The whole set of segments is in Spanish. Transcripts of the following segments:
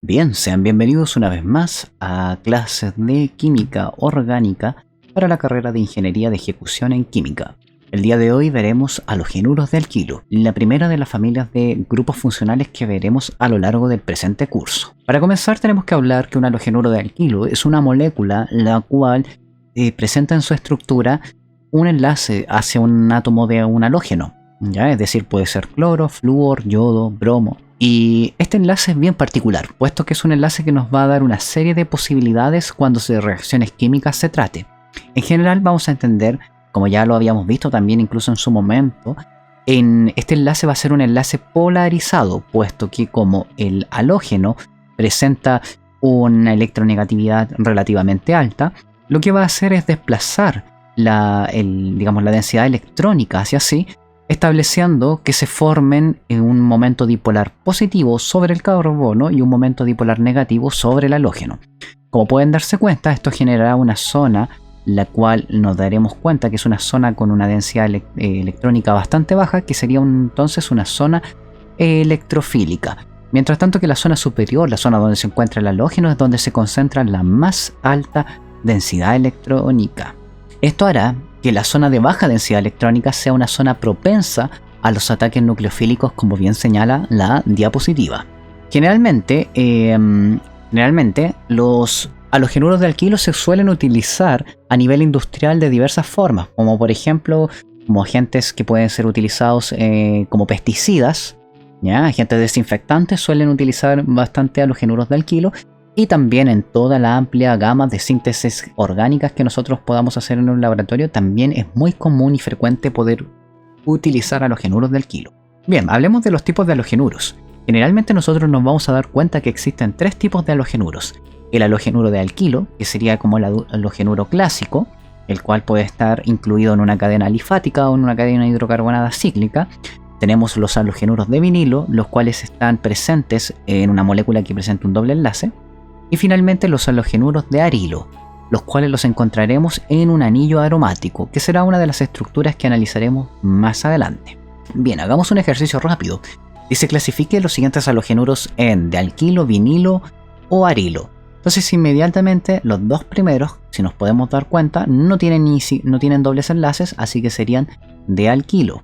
Bien, sean bienvenidos una vez más a clases de química orgánica para la carrera de Ingeniería de Ejecución en Química. El día de hoy veremos halogenuros de alquilo, la primera de las familias de grupos funcionales que veremos a lo largo del presente curso. Para comenzar tenemos que hablar que un halogenuro de alquilo es una molécula la cual presenta en su estructura un enlace hacia un átomo de un halógeno, ¿ya? Es decir, puede ser cloro, flúor, yodo, bromo. Y este enlace es bien particular, puesto que es un enlace que nos va a dar una serie de posibilidades cuando de reacciones químicas se trate. En general vamos a entender, como ya lo habíamos visto también incluso en su momento, este enlace va a ser un enlace polarizado, puesto que como el halógeno presenta una electronegatividad relativamente alta, lo que va a hacer es desplazar la densidad electrónica hacia sí, estableciendo que se formen un momento dipolar positivo sobre el carbono y un momento dipolar negativo sobre el halógeno. Como pueden darse cuenta, esto generará una zona la cual nos daremos cuenta que es una zona con una densidad electrónica bastante baja, que sería entonces una zona electrofílica. Mientras tanto que la zona superior, la zona donde se encuentra el halógeno, es donde se concentra la más alta densidad electrónica. Esto hará que la zona de baja densidad electrónica sea una zona propensa a los ataques nucleofílicos, como bien señala la diapositiva. Generalmente los halogenuros de alquilo se suelen utilizar a nivel industrial de diversas formas, como por ejemplo como agentes que pueden ser utilizados como pesticidas, ¿ya? Agentes desinfectantes suelen utilizar bastante halogenuros de alquilo, y también en toda la amplia gama de síntesis orgánicas que nosotros podamos hacer en un laboratorio, también es muy común y frecuente poder utilizar halogenuros de alquilo. Bien, hablemos de los tipos de halogenuros. Generalmente nosotros nos vamos a dar cuenta que existen tres tipos de halogenuros. El halogenuro de alquilo, que sería como el halogenuro clásico, el cual puede estar incluido en una cadena alifática o en una cadena hidrocarbonada cíclica. Tenemos los halogenuros de vinilo, los cuales están presentes en una molécula que presenta un doble enlace. Y finalmente los halogenuros de arilo, los cuales los encontraremos en un anillo aromático, que será una de las estructuras que analizaremos más adelante. Bien, hagamos un ejercicio rápido. Dice clasifique los siguientes halogenuros en de alquilo, vinilo o arilo. Entonces inmediatamente los dos primeros, si nos podemos dar cuenta, no tienen dobles enlaces, así que serían de alquilo.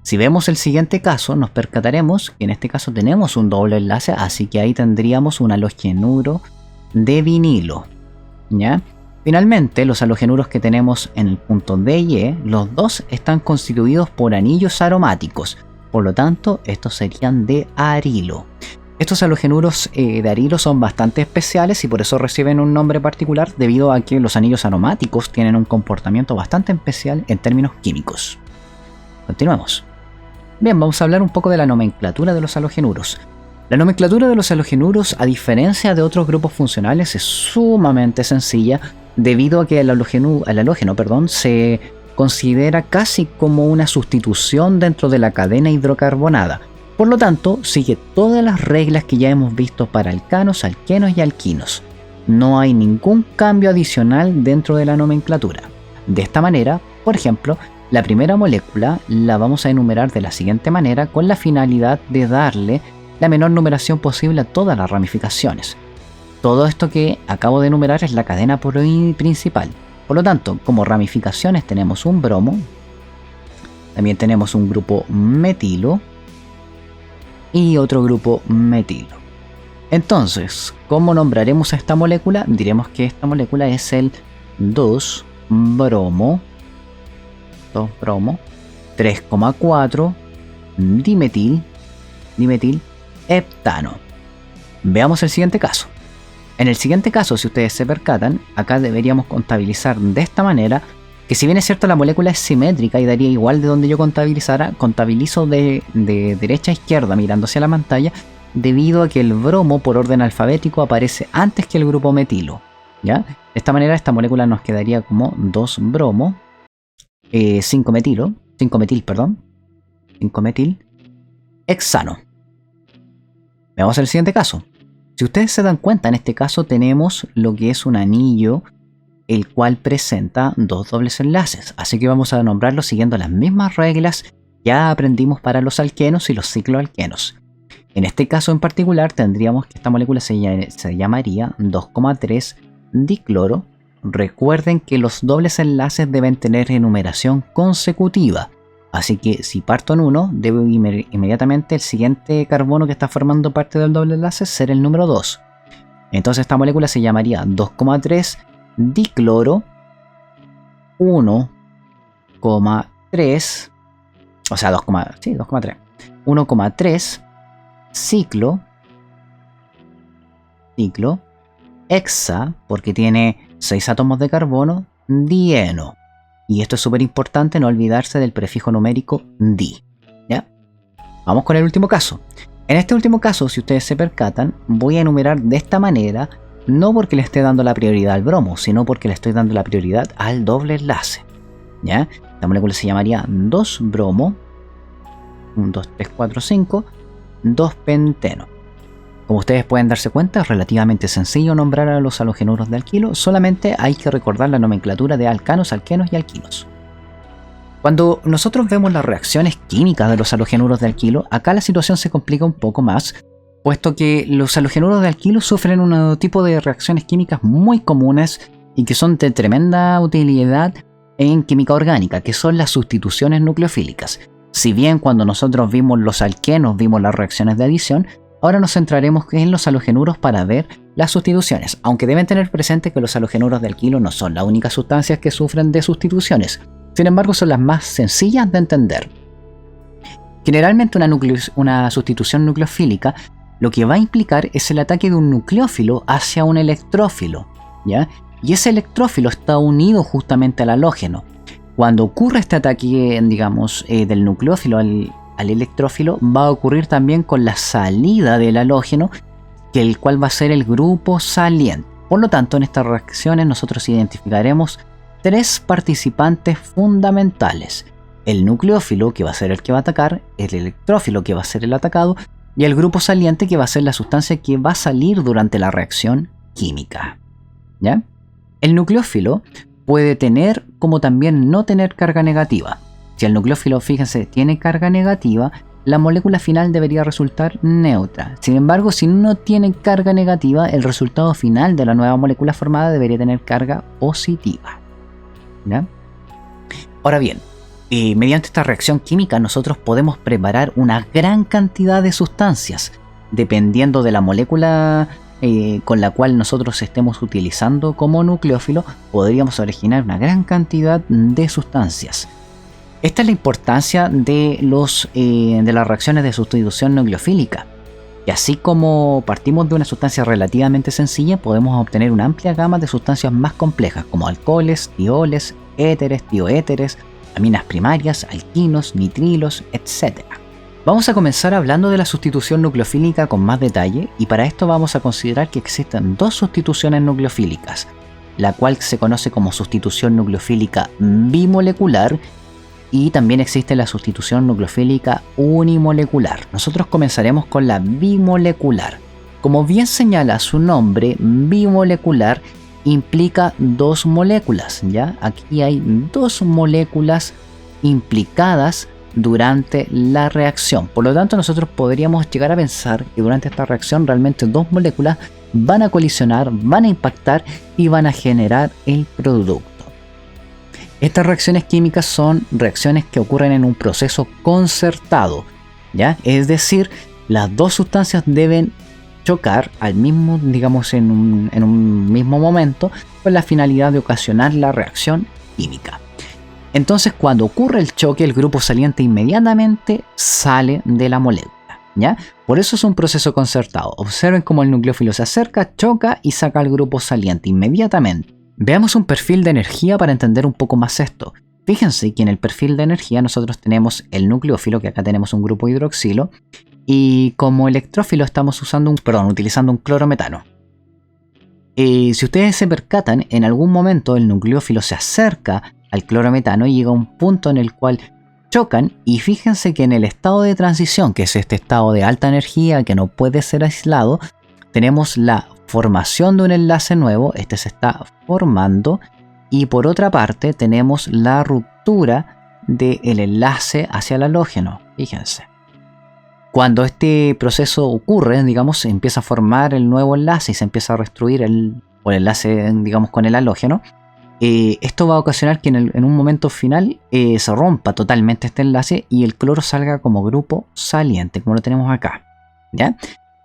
Si vemos el siguiente caso, nos percataremos que en este caso tenemos un doble enlace, así que ahí tendríamos un halogenuro de vinilo, ¿ya? Finalmente, los halogenuros que tenemos en el punto D y E, los dos están constituidos por anillos aromáticos, por lo tanto, estos serían de arilo. Estos halogenuros de arilo son bastante especiales y por eso reciben un nombre particular, debido a que los anillos aromáticos tienen un comportamiento bastante especial en términos químicos. Continuemos. Bien, vamos a hablar un poco de la nomenclatura de los halogenuros. La nomenclatura de los halogenuros, a diferencia de otros grupos funcionales, es sumamente sencilla, debido a que el halógeno se considera casi como una sustitución dentro de la cadena hidrocarbonada. Por lo tanto, sigue todas las reglas que ya hemos visto para alcanos, alquenos y alquinos. No hay ningún cambio adicional dentro de la nomenclatura. De esta manera, por ejemplo, la primera molécula la vamos a enumerar de la siguiente manera, con la finalidad de darle la menor numeración posible a todas las ramificaciones. Todo esto que acabo de enumerar es la cadena principal. Por lo tanto, como ramificaciones tenemos un bromo, también tenemos un grupo metilo y otro grupo metilo. Entonces, ¿cómo nombraremos a esta molécula? Diremos que esta molécula es el 2-bromo 3,4 dimetil heptano. Veamos el siguiente caso. En el siguiente caso, si ustedes se percatan, acá deberíamos contabilizar de esta manera, que si bien es cierto la molécula es simétrica y daría igual de donde yo contabilizo de derecha a izquierda mirando hacia la pantalla, debido a que el bromo por orden alfabético aparece antes que el grupo metilo, ¿ya? De esta manera esta molécula nos quedaría como 2-bromo 5-metil hexano. Veamos el siguiente caso. Si ustedes se dan cuenta, en este caso tenemos lo que es un anillo, el cual presenta dos dobles enlaces. Así que vamos a nombrarlo siguiendo las mismas reglas que ya aprendimos para los alquenos y los cicloalquenos. En este caso en particular tendríamos que esta molécula se llamaría 2,3 dicloro. Recuerden que los dobles enlaces deben tener enumeración consecutiva. Así que si parto en 1, debo inmediatamente el siguiente carbono que está formando parte del doble enlace ser el número 2. Entonces esta molécula se llamaría 2,3 dicloro 1,3, o sea 2,3, 1,3 ciclo hexa, porque tiene 6 átomos de carbono, dieno. Y esto es súper importante, no olvidarse del prefijo numérico di. ¿Ya? Vamos con el último caso. En este último caso, si ustedes se percatan, voy a enumerar de esta manera, no porque le esté dando la prioridad al bromo, sino porque le estoy dando la prioridad al doble enlace. ¿Ya? La molécula se llamaría 2 bromo, 1, 2, 3, 4, 5, 2 penteno. Como ustedes pueden darse cuenta, es relativamente sencillo nombrar a los halogenuros de alquilo, solamente hay que recordar la nomenclatura de alcanos, alquenos y alquinos. Cuando nosotros vemos las reacciones químicas de los halogenuros de alquilo, acá la situación se complica un poco más, puesto que los halogenuros de alquilo sufren un tipo de reacciones químicas muy comunes y que son de tremenda utilidad en química orgánica, que son las sustituciones nucleofílicas. Si bien cuando nosotros vimos los alquenos vimos las reacciones de adición, ahora nos centraremos en los halogenuros para ver las sustituciones, aunque deben tener presente que los halogenuros de alquilo no son las únicas sustancias que sufren de sustituciones, sin embargo son las más sencillas de entender. Generalmente una sustitución nucleofílica lo que va a implicar es el ataque de un nucleófilo hacia un electrófilo, ¿ya? Y ese electrófilo está unido justamente al halógeno. Cuando ocurre este ataque, digamos, del nucleófilo al electrófilo, va a ocurrir también con la salida del halógeno, que el cual va a ser el grupo saliente. Por lo tanto, en estas reacciones nosotros identificaremos 3 participantes fundamentales: el nucleófilo, que va a ser el que va a atacar, el electrófilo, que va a ser el atacado, y el grupo saliente, que va a ser la sustancia que va a salir durante la reacción química. ¿Ya? El nucleófilo puede tener como también no tener carga negativa. Si el nucleófilo, fíjense, tiene carga negativa, la molécula final debería resultar neutra. Sin embargo, si no tiene carga negativa, el resultado final de la nueva molécula formada debería tener carga positiva. ¿Ya? Ahora bien, mediante esta reacción química nosotros podemos preparar una gran cantidad de sustancias, dependiendo de la molécula con la cual nosotros estemos utilizando como nucleófilo, podríamos originar una gran cantidad de sustancias. Esta es la importancia de las reacciones de sustitución nucleofílica. Y así como partimos de una sustancia relativamente sencilla, podemos obtener una amplia gama de sustancias más complejas, como alcoholes, tioles, éteres, tioéteres, aminas primarias, alquinos, nitrilos, etc. Vamos a comenzar hablando de la sustitución nucleofílica con más detalle, y para esto vamos a considerar que existen 2 sustituciones nucleofílicas, la cual se conoce como sustitución nucleofílica bimolecular, y también existe la sustitución nucleofílica unimolecular. Nosotros comenzaremos con la bimolecular. Como bien señala su nombre, bimolecular implica 2 moléculas, ¿ya? Aquí hay 2 moléculas implicadas durante la reacción. Por lo tanto, nosotros podríamos llegar a pensar que durante esta reacción realmente 2 moléculas van a colisionar, van a impactar y van a generar el producto. Estas reacciones químicas son reacciones que ocurren en un proceso concertado, ¿ya? Es decir, las 2 sustancias deben chocar al mismo, digamos, en un mismo momento, con la finalidad de ocasionar la reacción química. Entonces, cuando ocurre el choque, el grupo saliente inmediatamente sale de la molécula, ¿ya? Por eso es un proceso concertado. Observen cómo el nucleófilo se acerca, choca y saca al grupo saliente inmediatamente. Veamos un perfil de energía para entender un poco más esto. Fíjense que en el perfil de energía nosotros tenemos el nucleófilo, que acá tenemos un grupo hidroxilo, y como electrófilo estamos utilizando un clorometano. Si ustedes se percatan, en algún momento el nucleófilo se acerca al clorometano y llega a un punto en el cual chocan, y fíjense que en el estado de transición, que es este estado de alta energía que no puede ser aislado, tenemos la formación de un enlace nuevo, este se está formando, y por otra parte tenemos la ruptura del enlace hacia el halógeno, fíjense. Cuando este proceso ocurre, digamos, se empieza a formar el nuevo enlace y se empieza a destruir el enlace, digamos, con el halógeno. Esto va a ocasionar que en un momento final se rompa totalmente este enlace y el cloro salga como grupo saliente, como lo tenemos acá, ¿ya?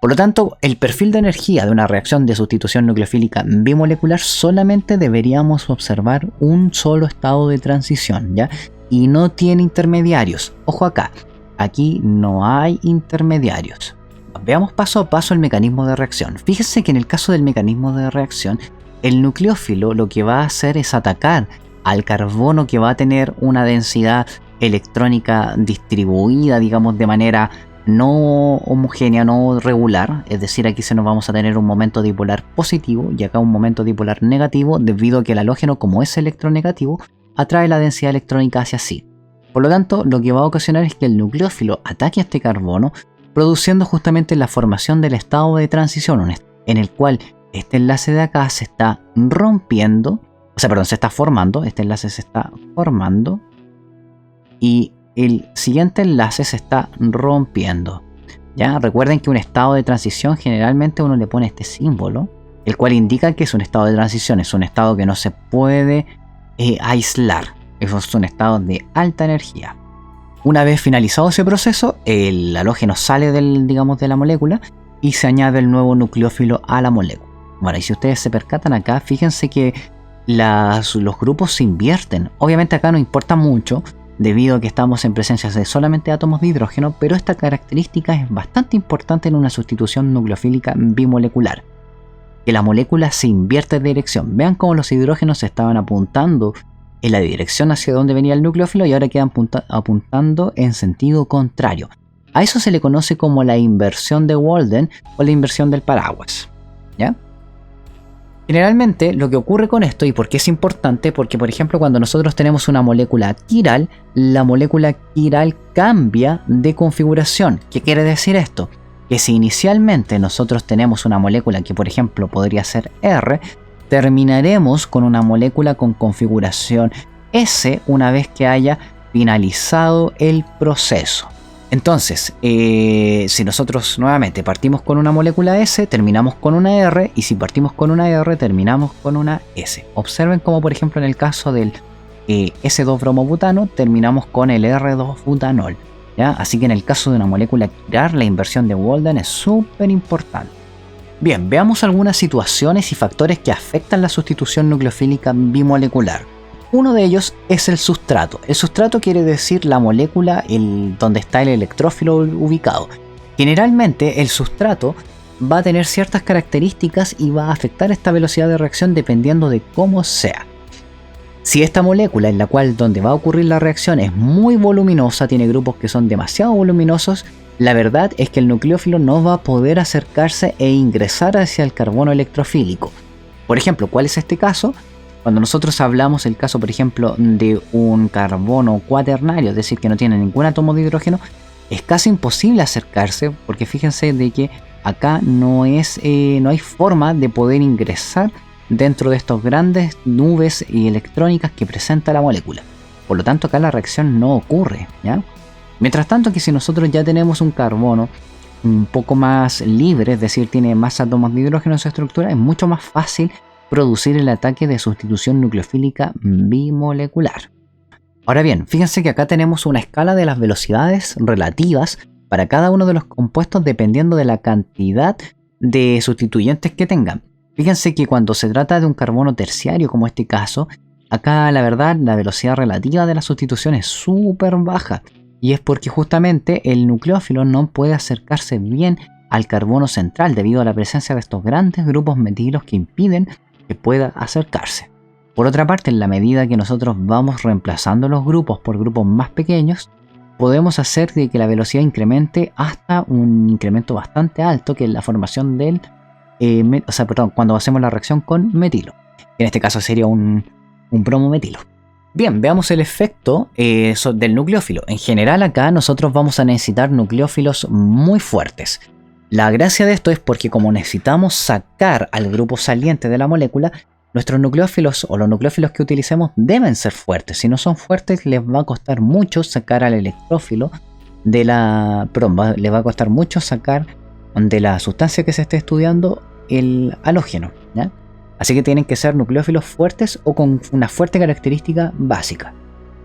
Por lo tanto, el perfil de energía de una reacción de sustitución nucleofílica bimolecular solamente deberíamos observar un solo estado de transición, ¿ya? Y no tiene intermediarios. Ojo acá, aquí no hay intermediarios. Veamos paso a paso el mecanismo de reacción. Fíjese que en el caso del mecanismo de reacción, el nucleófilo lo que va a hacer es atacar al carbono que va a tener una densidad electrónica distribuida, digamos, de manera no homogénea, no regular, es decir, aquí se nos vamos a tener un momento dipolar positivo y acá un momento dipolar negativo, debido a que el halógeno, como es electronegativo, atrae la densidad electrónica hacia sí. Por lo tanto, lo que va a ocasionar es que el nucleófilo ataque a este carbono, produciendo justamente la formación del estado de transición, en el cual este enlace de acá se está rompiendo, se está formando, este enlace se está formando y el siguiente enlace se está rompiendo. ¿Ya? Recuerden que un estado de transición generalmente uno le pone este símbolo, el cual indica que es un estado de transición, es un estado que no se puede aislar, eso es un estado de alta energía. Una vez finalizado ese proceso, el halógeno sale de la molécula y se añade el nuevo nucleófilo a la molécula. Bueno, y si ustedes se percatan acá, fíjense que los grupos se invierten. Obviamente acá no importa mucho, debido a que estamos en presencia de solamente átomos de hidrógeno, pero esta característica es bastante importante en una sustitución nucleofílica bimolecular, que la molécula se invierte de dirección. Vean cómo los hidrógenos se estaban apuntando en la dirección hacia donde venía el nucleófilo y ahora quedan apuntando en sentido contrario. A eso se le conoce como la inversión de Walden o la inversión del paraguas, ¿ya? Generalmente lo que ocurre con esto, y por qué es importante, porque por ejemplo cuando nosotros tenemos una molécula quiral, la molécula quiral cambia de configuración. ¿Qué quiere decir esto? Que si inicialmente nosotros tenemos una molécula que por ejemplo podría ser R, terminaremos con una molécula con configuración S una vez que haya finalizado el proceso. Entonces, si nosotros nuevamente partimos con una molécula S, terminamos con una R, y si partimos con una R, terminamos con una S. Observen como por ejemplo en el caso del S2-bromobutano, terminamos con el R2-butanol, ¿ya? Así que en el caso de una molécula quiral, la inversión de Walden es súper importante. Bien, veamos algunas situaciones y factores que afectan la sustitución nucleofílica bimolecular. Uno de ellos es el sustrato. El sustrato quiere decir la molécula donde está el electrófilo ubicado. Generalmente el sustrato va a tener ciertas características y va a afectar esta velocidad de reacción dependiendo de cómo sea. Si esta molécula en la cual donde va a ocurrir la reacción es muy voluminosa, tiene grupos que son demasiado voluminosos, la verdad es que el nucleófilo no va a poder acercarse e ingresar hacia el carbono electrofílico. Por ejemplo, ¿cuál es este caso? Cuando nosotros hablamos el caso, por ejemplo, de un carbono cuaternario, es decir, que no tiene ningún átomo de hidrógeno, es casi imposible acercarse, porque fíjense de que acá no hay forma de poder ingresar dentro de estas grandes nubes electrónicas que presenta la molécula. Por lo tanto, acá la reacción no ocurre, ¿ya? Mientras tanto que si nosotros ya tenemos un carbono un poco más libre, es decir, tiene más átomos de hidrógeno en su estructura, es mucho más fácil producir el ataque de sustitución nucleofílica bimolecular. Ahora bien, fíjense que acá tenemos una escala de las velocidades relativas para cada uno de los compuestos dependiendo de la cantidad de sustituyentes que tengan. Fíjense que cuando se trata de un carbono terciario como este caso, acá la verdad la velocidad relativa de la sustitución es súper baja, y es porque justamente el nucleófilo no puede acercarse bien al carbono central debido a la presencia de estos grandes grupos metilos que impiden que pueda acercarse. Por otra parte, en la medida que nosotros vamos reemplazando los grupos por grupos más pequeños, podemos hacer de que la velocidad incremente hasta un incremento bastante alto, que es la formación del cuando hacemos la reacción con metilo. En este caso sería un bromometilo. Bien, veamos el efecto del nucleófilo. En general acá nosotros vamos a necesitar nucleófilos muy fuertes. La gracia de esto es porque como necesitamos sacar al grupo saliente de la molécula, nuestros nucleófilos o los nucleófilos que utilicemos deben ser fuertes. Si no son fuertes, les va a costar mucho sacar al electrófilo le va a costar mucho sacar de la sustancia que se esté estudiando el halógeno, ¿ya? Así que tienen que ser nucleófilos fuertes o con una fuerte característica básica.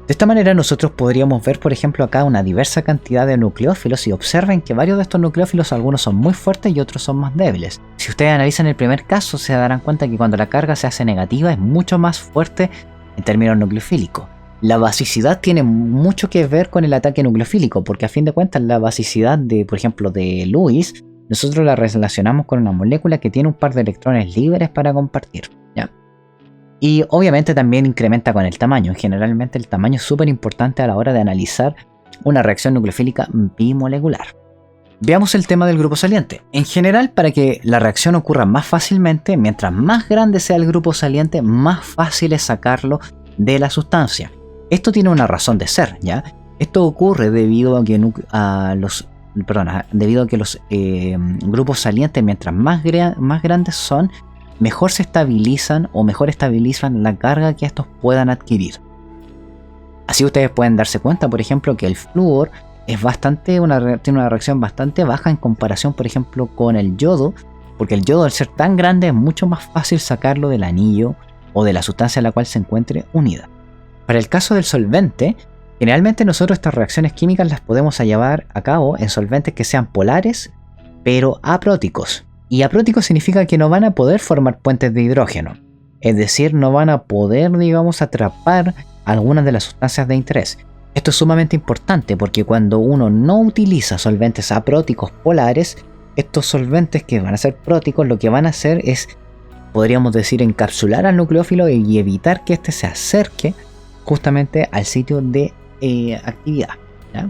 De esta manera nosotros podríamos ver, por ejemplo, acá una diversa cantidad de nucleófilos y observen que varios de estos nucleófilos, algunos son muy fuertes y otros son más débiles. Si ustedes analizan el primer caso, se darán cuenta que cuando la carga se hace negativa es mucho más fuerte en términos nucleofílicos. La basicidad tiene mucho que ver con el ataque nucleofílico, porque a fin de cuentas la basicidad de, por ejemplo, de Lewis, nosotros la relacionamos con una molécula que tiene un par de electrones libres para compartir, ¿ya? Y obviamente también incrementa con el tamaño. Generalmente el tamaño es súper importante a la hora de analizar una reacción nucleofílica bimolecular. Veamos el tema del grupo saliente. En general, para que la reacción ocurra más fácilmente, mientras más grande sea el grupo saliente, más fácil es sacarlo de la sustancia. Esto tiene una razón de ser, ¿ya? Esto ocurre debido a que los grupos salientes, mientras más grandes son, mejor se estabilizan o mejor estabilizan la carga que estos puedan adquirir. Así ustedes pueden darse cuenta, por ejemplo, que el flúor es tiene una reacción bastante baja en comparación, por ejemplo, con el yodo, porque el yodo, al ser tan grande, es mucho más fácil sacarlo del anillo o de la sustancia a la cual se encuentre unida. Para el caso del solvente, generalmente nosotros estas reacciones químicas las podemos llevar a cabo en solventes que sean polares, pero apróticos. Y apróticos significa que no van a poder formar puentes de hidrógeno. Es decir, no van a poder, digamos, atrapar algunas de las sustancias de interés. Esto es sumamente importante porque cuando uno no utiliza solventes apróticos polares, estos solventes que van a ser próticos lo que van a hacer es, podríamos decir, encapsular al nucleófilo y evitar que éste se acerque justamente al sitio de actividad, ¿ya?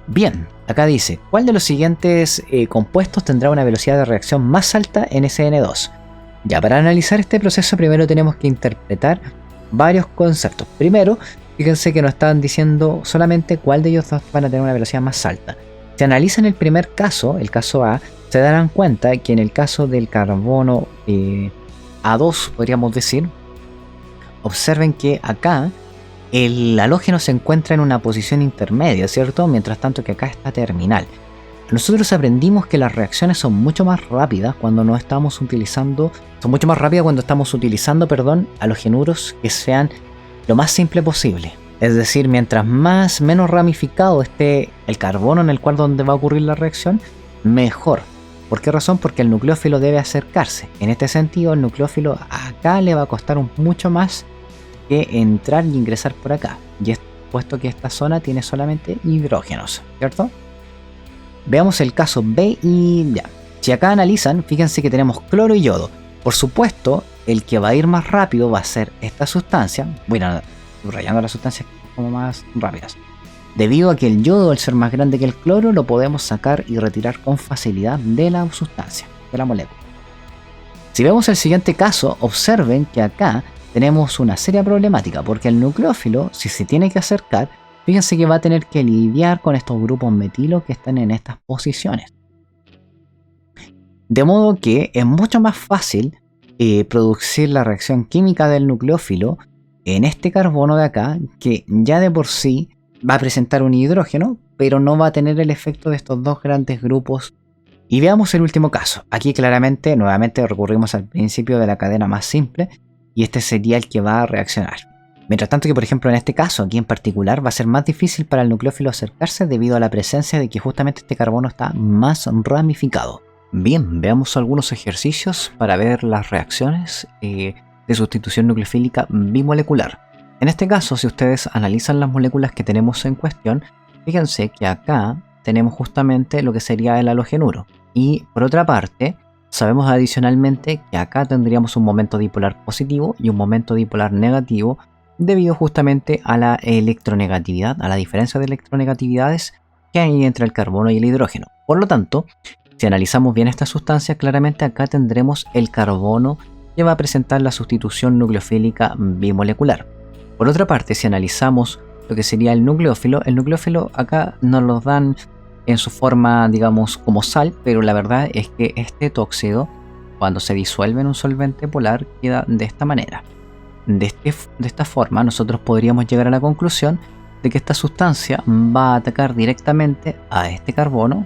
Bien, acá dice, ¿cuál de los siguientes compuestos tendrá una velocidad de reacción más alta en SN2? Ya, para analizar este proceso primero tenemos que interpretar varios conceptos. Primero, fíjense que nos están diciendo solamente cuál de ellos dos van a tener una velocidad más alta. Si analizan el primer caso, el caso A, se darán cuenta que en el caso del carbono A2, podríamos decir, observen que acá el halógeno se encuentra en una posición intermedia, ¿cierto? Mientras tanto que acá está terminal. Nosotros aprendimos que las reacciones son mucho más rápidas cuando estamos utilizando halogenuros que sean lo más simple posible. Es decir, mientras menos ramificado esté el carbono en el cual donde va a ocurrir la reacción, mejor. ¿Por qué razón? Porque el nucleófilo debe acercarse. En este sentido, el nucleófilo acá le va a costar mucho más que entrar y ingresar por acá, y es puesto que esta zona tiene solamente hidrógenos, ¿cierto? Veamos el caso B y ya. Si acá analizan, fíjense que tenemos cloro y yodo. Por supuesto, el que va a ir más rápido va a ser esta sustancia. Voy a ir subrayando las sustancias como más rápidas. Debido a que el yodo, al ser más grande que el cloro, lo podemos sacar y retirar con facilidad de la sustancia, de la molécula. Si vemos el siguiente caso, observen que acá tenemos una seria problemática, porque el nucleófilo, si se tiene que acercar, fíjense que va a tener que lidiar con estos grupos metilo que están en estas posiciones. De modo que es mucho más fácil producir la reacción química del nucleófilo en este carbono de acá, que ya de por sí va a presentar un hidrógeno, pero no va a tener el efecto de estos dos grandes grupos. Y veamos el último caso. Aquí claramente, nuevamente recurrimos al principio de la cadena más simple, y este sería el que va a reaccionar. Mientras tanto que, por ejemplo, en este caso, aquí en particular, va a ser más difícil para el nucleófilo acercarse debido a la presencia de que justamente este carbono está más ramificado. Bien, veamos algunos ejercicios para ver las reacciones de sustitución nucleofílica bimolecular. En este caso, si ustedes analizan las moléculas que tenemos en cuestión, fíjense que acá tenemos justamente lo que sería el halogenuro. Y por otra parte, sabemos adicionalmente que acá tendríamos un momento dipolar positivo y un momento dipolar negativo debido justamente a la electronegatividad, a la diferencia de electronegatividades que hay entre el carbono y el hidrógeno. Por lo tanto, si analizamos bien esta sustancia, claramente acá tendremos el carbono que va a presentar la sustitución nucleofílica bimolecular. Por otra parte, si analizamos lo que sería el nucleófilo acá nos lo dan en su forma, digamos, como sal, pero la verdad es que este tóxido, cuando se disuelve en un solvente polar, queda de esta manera. De esta forma, nosotros podríamos llegar a la conclusión de que esta sustancia va a atacar directamente a este carbono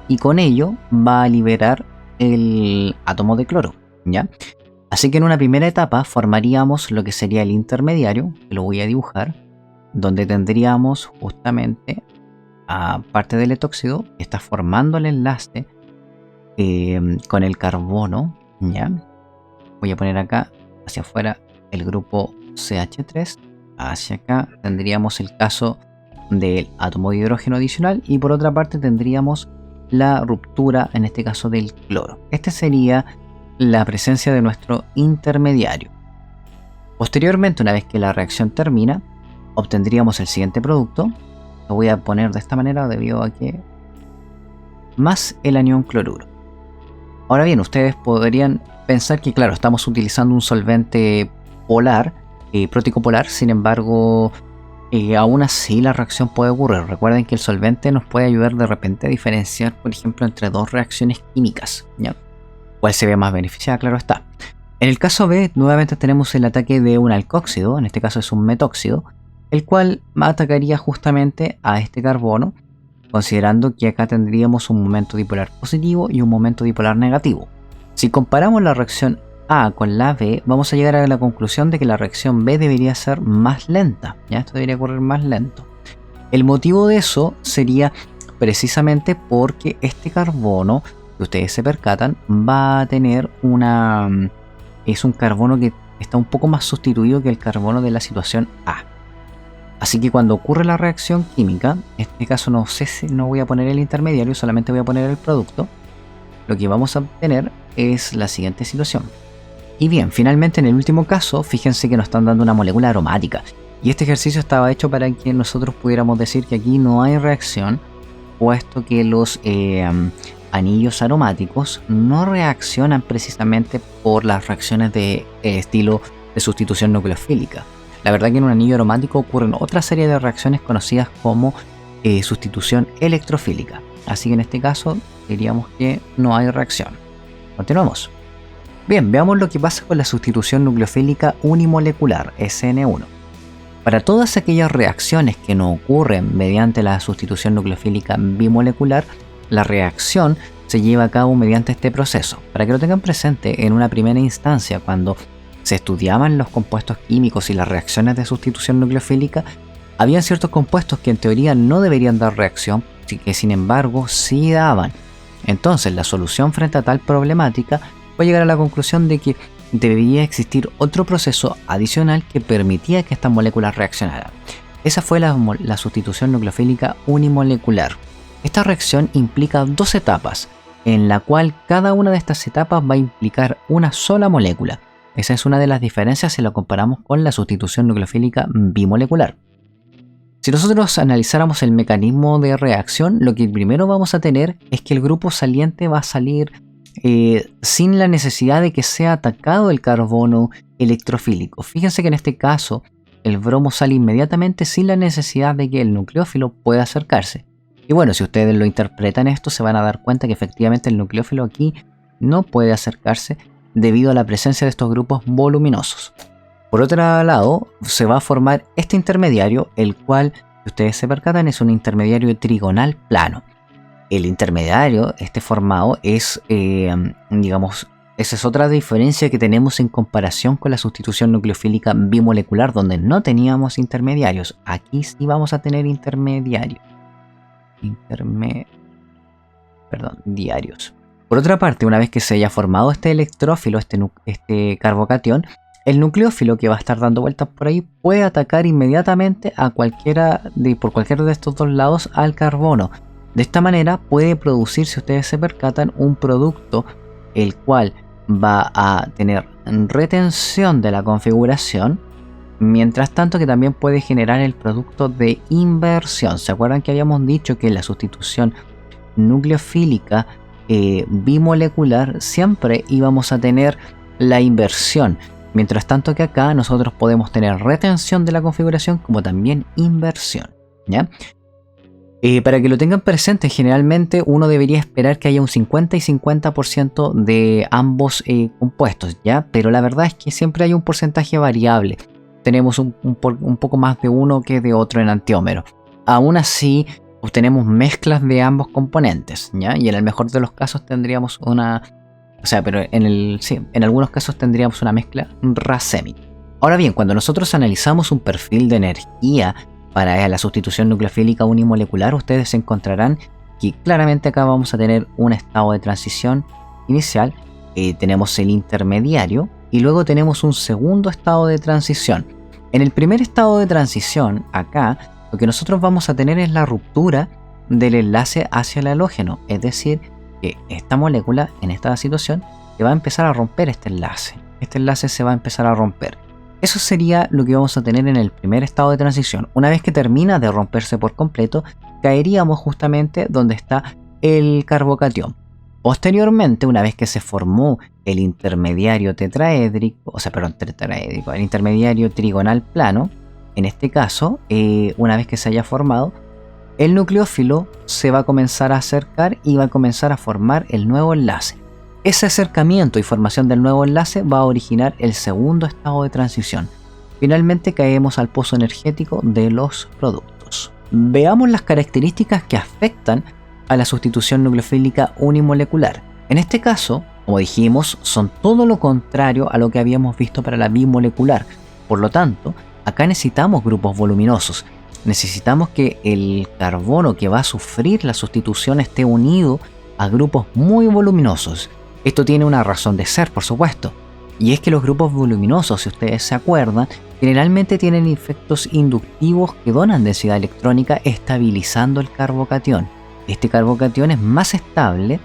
y con ello va a liberar el átomo de cloro, ¿ya? Así que en una primera etapa formaríamos lo que sería el intermediario, que lo voy a dibujar, donde tendríamos justamente a parte del etóxido que está formando el enlace con el carbono, ¿ya? Voy a poner acá hacia afuera el grupo CH3, hacia acá tendríamos el caso del átomo de hidrógeno adicional y por otra parte tendríamos la ruptura, en este caso del cloro. Este sería la presencia de nuestro intermediario. Posteriormente, una vez que la reacción termina, obtendríamos el siguiente producto. Lo voy a poner de esta manera debido a que más el anión cloruro. Ahora bien, ustedes podrían pensar que, claro, estamos utilizando un solvente polar, prótico polar, sin embargo, aún así la reacción puede ocurrir. Recuerden que el solvente nos puede ayudar de repente a diferenciar, por ejemplo, entre dos reacciones químicas, ¿ya? ¿Cuál se ve más beneficiada? Claro está. En el caso B, nuevamente tenemos el ataque de un alcóxido, en este caso es un metóxido, el cual atacaría justamente a este carbono, considerando que acá tendríamos un momento dipolar positivo y un momento dipolar negativo. Si comparamos la reacción A con la B, vamos a llegar a la conclusión de que la reacción B debería ser más lenta, ¿ya? Esto debería ocurrir más lento. El motivo de eso sería precisamente porque este carbono, que ustedes se percatan, va a tener es un carbono que está un poco más sustituido que el carbono de la situación A. Así que cuando ocurre la reacción química, en este caso no voy a poner el intermediario, solamente voy a poner el producto, lo que vamos a obtener es la siguiente situación. Y bien, finalmente en el último caso, fíjense que nos están dando una molécula aromática. Y este ejercicio estaba hecho para que nosotros pudiéramos decir que aquí no hay reacción, puesto que los anillos aromáticos no reaccionan precisamente por las reacciones de estilo de sustitución nucleofílica. La verdad que en un anillo aromático ocurren otra serie de reacciones conocidas como sustitución electrofílica. Así que en este caso diríamos que no hay reacción. Continuamos. Bien, veamos lo que pasa con la sustitución nucleofílica unimolecular, SN1. Para todas aquellas reacciones que no ocurren mediante la sustitución nucleofílica bimolecular, la reacción se lleva a cabo mediante este proceso. Para que lo tengan presente, en una primera instancia, cuando se estudiaban los compuestos químicos y las reacciones de sustitución nucleofílica, habían ciertos compuestos que en teoría no deberían dar reacción, que sin embargo sí daban. Entonces, la solución frente a tal problemática fue llegar a la conclusión de que debería existir otro proceso adicional que permitía que estas moléculas reaccionaran. Esa fue la sustitución nucleofílica unimolecular. Esta reacción implica dos etapas, en la cual cada una de estas etapas va a implicar una sola molécula. Esa es una de las diferencias si lo comparamos con la sustitución nucleofílica bimolecular. Si nosotros analizáramos el mecanismo de reacción, lo que primero vamos a tener es que el grupo saliente va a salir sin la necesidad de que sea atacado el carbono electrofílico. Fíjense que en este caso el bromo sale inmediatamente sin la necesidad de que el nucleófilo pueda acercarse. Y bueno, si ustedes lo interpretan esto, se van a dar cuenta que efectivamente el nucleófilo aquí no puede acercarse debido a la presencia de estos grupos voluminosos. Por otro lado, se va a formar este intermediario, el cual, si ustedes se percatan, es un intermediario trigonal plano. El intermediario, formado, es, digamos, esa es otra diferencia que tenemos en comparación con la sustitución nucleofílica bimolecular, donde no teníamos intermediarios. Aquí sí vamos a tener intermediarios. Diarios. Por otra parte, una vez que se haya formado este electrófilo, este carbocatión, el nucleófilo que va a estar dando vueltas por ahí puede atacar inmediatamente a por cualquiera de estos dos lados al carbono. De esta manera puede producir, si ustedes se percatan, un producto el cual va a tener retención de la configuración, mientras tanto que también puede generar el producto de inversión. ¿Se acuerdan que habíamos dicho que la sustitución nucleofílica bimolecular siempre íbamos a tener la inversión? Mientras tanto que acá nosotros podemos tener retención de la configuración como también inversión, ¿ya? Para que lo tengan presente, generalmente uno debería esperar que haya un 50 y 50% de ambos compuestos, ¿ya? Pero la verdad es que siempre hay un porcentaje variable. obtenemos un poco más de uno que de otro enantiomero. Aún así, obtenemos mezclas de ambos componentes, ¿ya? Y en el mejor de los casos tendríamos una... O sea, pero en algunos casos tendríamos una mezcla racémica. Ahora bien, cuando nosotros analizamos un perfil de energía para la sustitución nucleofílica unimolecular, ustedes encontrarán que claramente acá vamos a tener un estado de transición inicial, tenemos el intermediario y luego tenemos un segundo estado de transición. En el primer estado de transición, acá, lo que nosotros vamos a tener es la ruptura del enlace hacia el halógeno, es decir, que esta molécula en esta situación se va a empezar a romper este enlace se va a empezar a romper. Eso sería lo que vamos a tener en el primer estado de transición. Una vez que termina de romperse por completo, caeríamos justamente donde está el carbocatión. Posteriormente, una vez que se formó el intermediario tetraédrico, el intermediario trigonal plano, en este caso, una vez que se haya formado, el nucleófilo se va a comenzar a acercar y va a comenzar a formar el nuevo enlace. Ese acercamiento y formación del nuevo enlace va a originar el segundo estado de transición. Finalmente caemos al pozo energético de los productos. Veamos las características que afectan a la sustitución nucleofílica unimolecular. En este caso, como dijimos, son todo lo contrario a lo que habíamos visto para la bimolecular. Por lo tanto, acá necesitamos grupos voluminosos. Necesitamos que el carbono que va a sufrir la sustitución esté unido a grupos muy voluminosos. Esto tiene una razón de ser, por supuesto, y es que los grupos voluminosos, si ustedes se acuerdan, generalmente tienen efectos inductivos que donan densidad electrónica estabilizando el carbocatión. Este carbocatión es más estable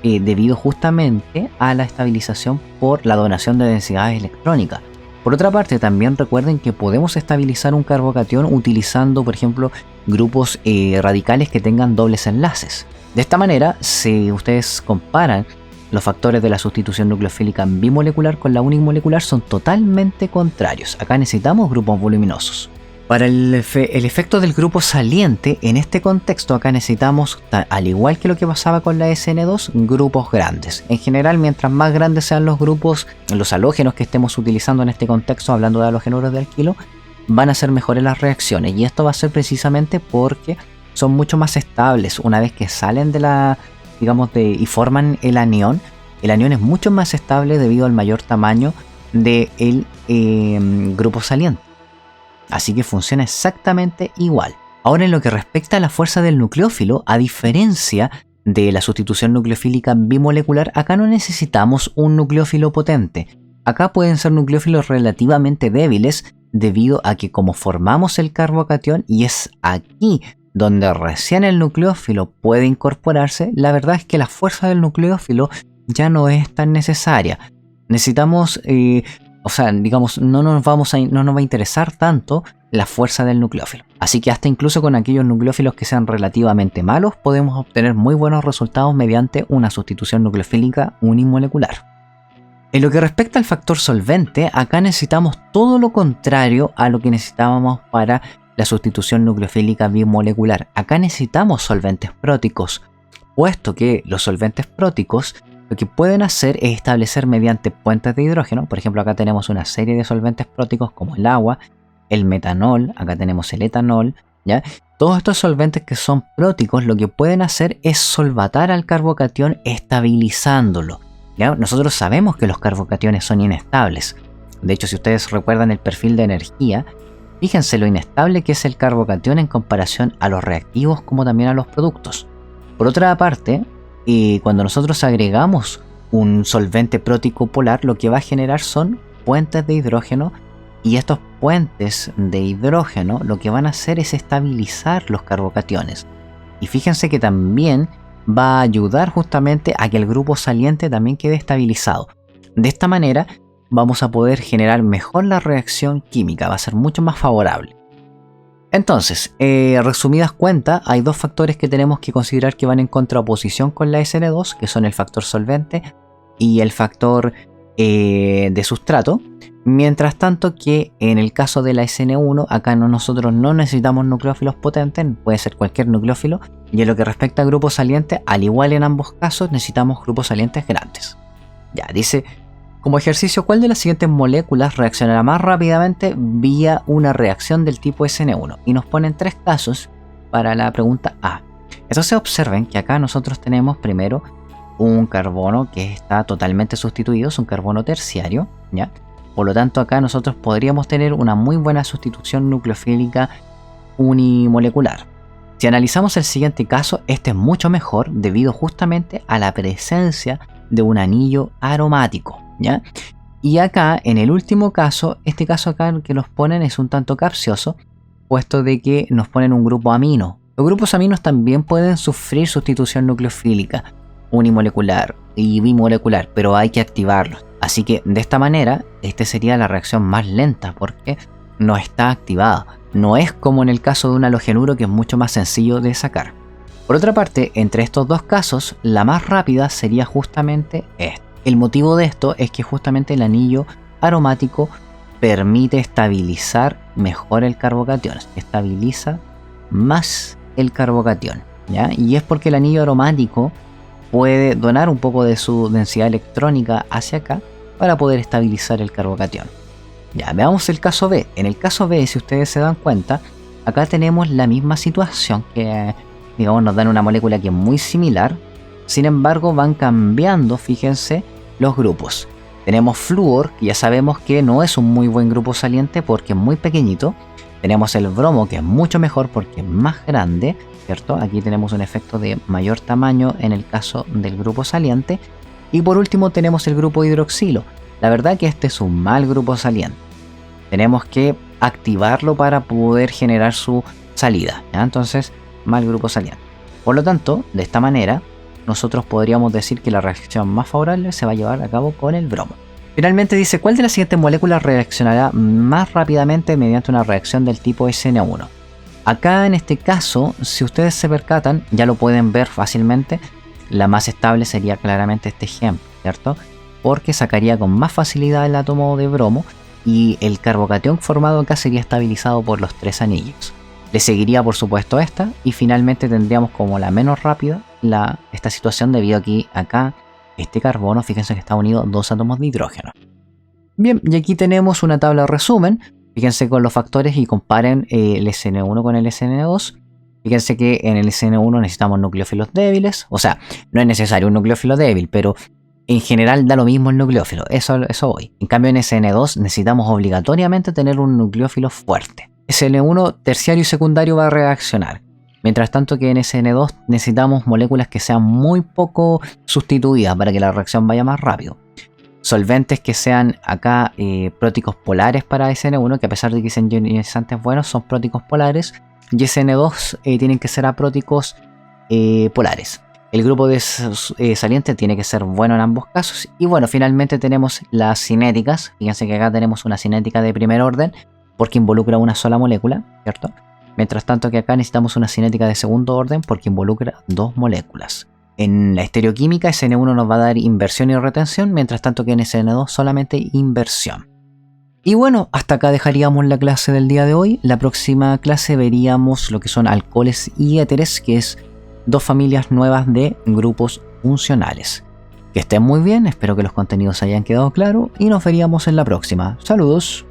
debido justamente a la estabilización por la donación de densidad electrónica. Por otra parte, también recuerden que podemos estabilizar un carbocatión utilizando, por ejemplo, grupos radicales que tengan dobles enlaces. De esta manera, si ustedes comparan los factores de la sustitución nucleofílica bimolecular con la unimolecular, son totalmente contrarios. Acá necesitamos grupos voluminosos. Para el efecto del grupo saliente, en este contexto acá necesitamos, al igual que lo que pasaba con la SN2, grupos grandes. En general, mientras más grandes sean los grupos, los halógenos que estemos utilizando en este contexto, hablando de halogenoros de alquilo, van a ser mejores las reacciones. Y esto va a ser precisamente porque son mucho más estables. Una vez que salen y forman el anión es mucho más estable debido al mayor tamaño del grupo saliente. Así que funciona exactamente igual. Ahora, en lo que respecta a la fuerza del nucleófilo, a diferencia de la sustitución nucleofílica bimolecular, acá no necesitamos un nucleófilo potente. Acá pueden ser nucleófilos relativamente débiles debido a que como formamos el carbocatión y es aquí donde recién el nucleófilo puede incorporarse, la verdad es que la fuerza del nucleófilo ya no es tan necesaria. Necesitamos... no nos va a interesar tanto la fuerza del nucleófilo. Así que hasta incluso con aquellos nucleófilos que sean relativamente malos, podemos obtener muy buenos resultados mediante una sustitución nucleofílica unimolecular. En lo que respecta al factor solvente, acá necesitamos todo lo contrario a lo que necesitábamos para la sustitución nucleofílica bimolecular. Acá necesitamos solventes próticos, puesto que los solventes próticos lo que pueden hacer es establecer mediante puentes de hidrógeno. Por ejemplo, acá tenemos una serie de solventes próticos como el agua, el metanol, acá tenemos el etanol, ¿ya? Todos estos solventes que son próticos lo que pueden hacer es solvatar al carbocatión estabilizándolo, ¿ya? Nosotros sabemos que los carbocationes son inestables. De hecho, si ustedes recuerdan el perfil de energía, fíjense lo inestable que es el carbocatión en comparación a los reactivos como también a los productos. Por otra parte, cuando nosotros agregamos un solvente prótico polar, lo que va a generar son puentes de hidrógeno, y estos puentes de hidrógeno lo que van a hacer es estabilizar los carbocationes. Y fíjense que también va a ayudar justamente a que el grupo saliente también quede estabilizado. De esta manera vamos a poder generar mejor la reacción química, va a ser mucho más favorable. Entonces, resumidas cuentas, hay dos factores que tenemos que considerar que van en contraposición con la SN2, que son el factor solvente y el factor de sustrato. Mientras tanto que en el caso de la SN1, acá nosotros no necesitamos nucleófilos potentes, puede ser cualquier nucleófilo. Y en lo que respecta a grupos salientes, al igual en ambos casos, necesitamos grupos salientes grandes. Ya, dice, Como ejercicio, ¿cuál de las siguientes moléculas reaccionará más rápidamente vía una reacción del tipo SN1? Y nos ponen 3 casos para la pregunta A. Entonces observen que acá nosotros tenemos primero un carbono que está totalmente sustituido, es un carbono terciario, ¿ya? Por lo tanto, acá nosotros podríamos tener una muy buena sustitución nucleofílica unimolecular. Si analizamos el siguiente caso, este es mucho mejor debido justamente a la presencia de un anillo aromático, ¿ya? Y acá, en el último caso, este caso acá que nos ponen es un tanto capcioso, puesto de que nos ponen un grupo amino. Los grupos aminos también pueden sufrir sustitución nucleofílica unimolecular y bimolecular, pero hay que activarlos. Así que de esta manera, esta sería la reacción más lenta porque no está activada. No es como en el caso de un halogenuro, que es mucho más sencillo de sacar. Por otra parte, entre estos dos casos, la más rápida sería justamente esta. El motivo de esto es que justamente el anillo aromático permite estabilizar mejor el carbocatión, estabiliza más el carbocatión, ¿ya? Y es porque el anillo aromático puede donar un poco de su densidad electrónica hacia acá para poder estabilizar el carbocatión. Ya, veamos el caso B. En el caso B, si ustedes se dan cuenta, acá tenemos la misma situación que, digamos, nos dan una molécula que es muy similar. Sin embargo, van cambiando, fíjense, los grupos. Tenemos flúor, que ya sabemos que no es un muy buen grupo saliente porque es muy pequeñito. Tenemos el bromo, que es mucho mejor porque es más grande, ¿cierto? Aquí tenemos un efecto de mayor tamaño en el caso del grupo saliente. Y por último tenemos el grupo hidroxilo. La verdad que este es un mal grupo saliente. Tenemos que activarlo para poder generar su salida, ¿ya? Entonces, mal grupo saliente. Por lo tanto, de esta manera, nosotros podríamos decir que la reacción más favorable se va a llevar a cabo con el bromo. Finalmente dice, ¿cuál de las siguientes moléculas reaccionará más rápidamente mediante una reacción del tipo SN1? Acá en este caso, si ustedes se percatan, ya lo pueden ver fácilmente, la más estable sería claramente este ejemplo, ¿cierto? Porque sacaría con más facilidad el átomo de bromo y el carbocatión formado acá sería estabilizado por los 3 anillos. Le seguiría por supuesto esta y finalmente tendríamos como la menos rápida esta situación debido a que acá este carbono, fíjense que está unido a 2 átomos de hidrógeno. Bien, y aquí tenemos una tabla de resumen. Fíjense con los factores y comparen el SN1 con el SN2. Fíjense que en el SN1 necesitamos nucleófilos débiles. O sea, no es necesario un nucleófilo débil, pero en general da lo mismo el nucleófilo. Eso voy. En cambio en SN2 necesitamos obligatoriamente tener un nucleófilo fuerte. SN1 terciario y secundario va a reaccionar. Mientras tanto que en SN2 necesitamos moléculas que sean muy poco sustituidas para que la reacción vaya más rápido. Solventes que sean acá próticos polares para SN1, que a pesar de que sean ionizantes buenos, son próticos polares. Y SN2 tienen que ser apróticos polares. El grupo de saliente tiene que ser bueno en ambos casos. Y bueno, finalmente tenemos las cinéticas. Fíjense que acá tenemos una cinética de primer orden porque involucra una sola molécula, ¿cierto? Mientras tanto que acá necesitamos una cinética de segundo orden porque involucra 2 moléculas. En la estereoquímica SN1 nos va a dar inversión y retención, mientras tanto que en SN2 solamente inversión. Y bueno, hasta acá dejaríamos la clase del día de hoy. La próxima clase veríamos lo que son alcoholes y éteres, que es 2 familias nuevas de grupos funcionales. Que estén muy bien, espero que los contenidos hayan quedado claros y nos veríamos en la próxima. Saludos.